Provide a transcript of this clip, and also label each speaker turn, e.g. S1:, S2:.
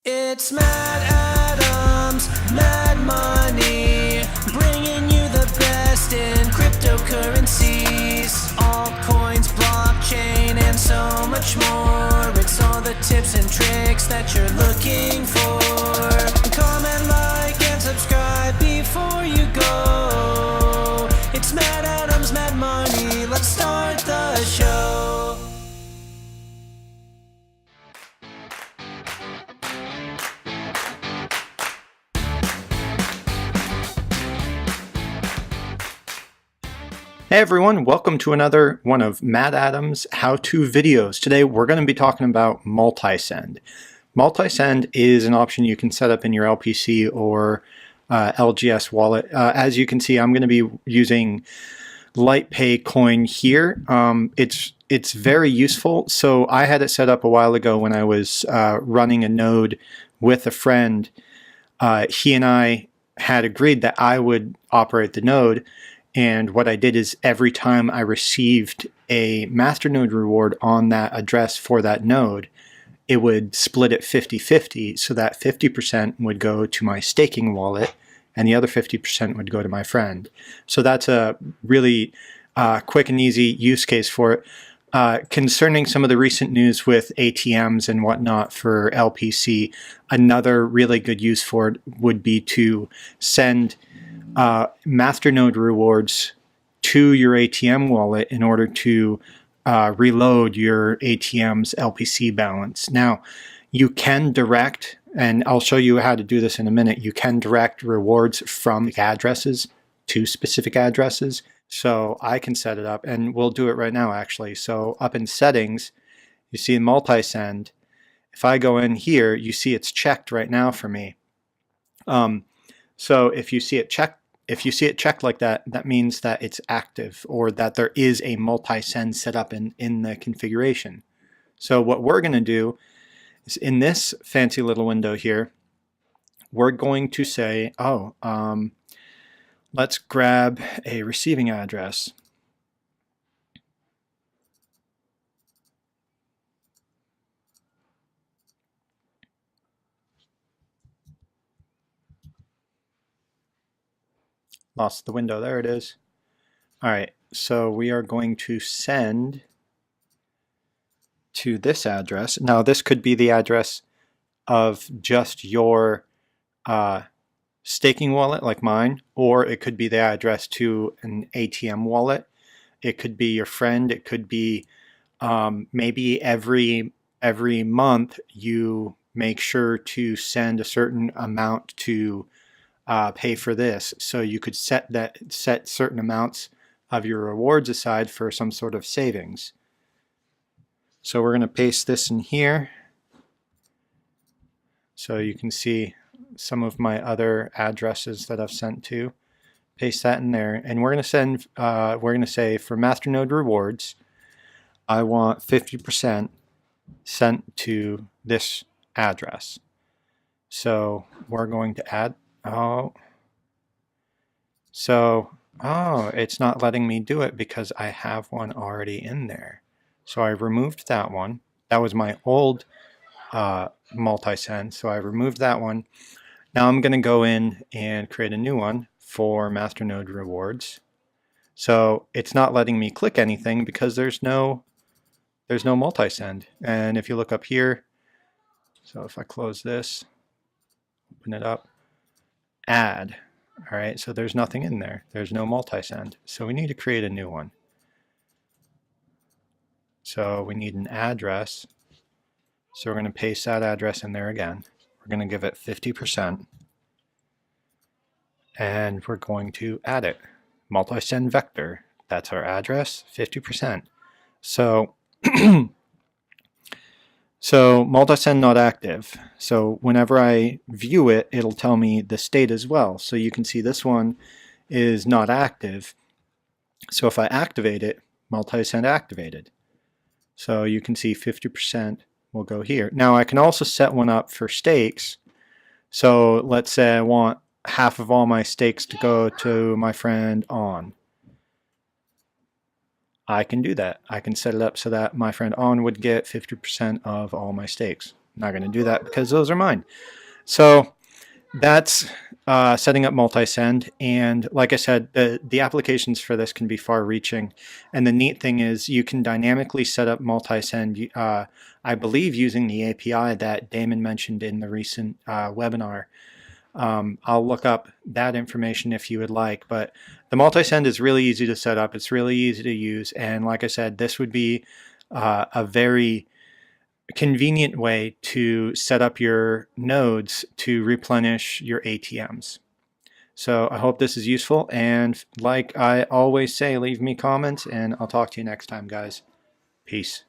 S1: It's Mad Adams, Mad Money, bringing you the best in cryptocurrencies, altcoins, blockchain, and so much more. It's all the tips and tricks that you're looking for. Comment, like, and subscribe before you go. It's Mad Adams, Mad Money. Let's start the show.
S2: Hey everyone, welcome to another one of Matt Adams' how-to videos. Today we're going to be talking about Multisend. Multisend is an option you can set up in your LPC or LGS wallet. As you can see, I'm going to be using LightPay coin here. It's very useful. So I had it set up a while ago when I was running a node with a friend. He and I had agreed that I would operate the node. And what I did is every time I received a masternode reward on that address for that node, it would split it 50-50, so that 50% would go to my staking wallet and the other 50% would go to my friend. So that's a really quick and easy use case for it. Concerning some of the recent news with ATMs and whatnot for LPC, another really good use for it would be to send masternode rewards to your ATM wallet in order to reload your ATM's LPC balance. Now, you can direct, and I'll show you how to do this in a minute, you can direct rewards from addresses to specific addresses. So I can set it up, and we'll do it right now actually. So up in settings, you see Multisend. If I go in here, you see it's checked right now for me. So if you see it checked like that, that means that it's active or that there is a multi-send set up in the configuration. So what we're going to do is in this fancy little window here, we're going to say, let's grab a receiving address. Lost the window, there it is. All right, so we are going to send to this address. Now this could be the address of just your staking wallet like mine, or it could be the address to an ATM wallet. It could be your friend. It could be maybe every month you make sure to send a certain amount to pay for this. So you could set certain amounts of your rewards aside for some sort of savings. So we're going to paste this in here. So you can see some of my other addresses that I've sent to. Paste that in there, and we're going to send. We're going to say for masternode rewards, I want 50% sent to this address. So we're going to add. It's not letting me do it because I have one already in there. So I removed that one. That was my old multisend, so I removed that one. Now I'm going to go in and create a new one for masternode rewards. So it's not letting me click anything because there's no multisend. And if you look up here, so if I close this, open it up, add. All right, so there's nothing in there. There's no multisend. So we need to create a new one. So we need an address. So we're going to paste that address in there again. We're going to give it 50%. And we're going to add it. Multisend vector. That's our address, 50%. So So multisend not active. So whenever I view it, it'll tell me the state as well. So you can see this one is not active. So if I activate it, multisend activated. So you can see 50% will go here. Now I can also set one up for stakes. So let's say I want half of all my stakes to go to my friend On. I can do that. I can set it up so that my friend On would get 50% of all my stakes. not going to do that because those are mine. So that's setting up Multisend, and like I said, the applications for this can be far-reaching. And the neat thing is you can dynamically set up Multisend, I believe, using the API that Damon mentioned in the recent webinar. I'll look up that information if you would like, but the Multisend is really easy to set up. It's really easy to use, and like I said, this would be a very convenient way to set up your nodes to replenish your ATMs. So I hope this is useful, and like I always say, leave me comments, and I'll talk to you next time, guys. Peace.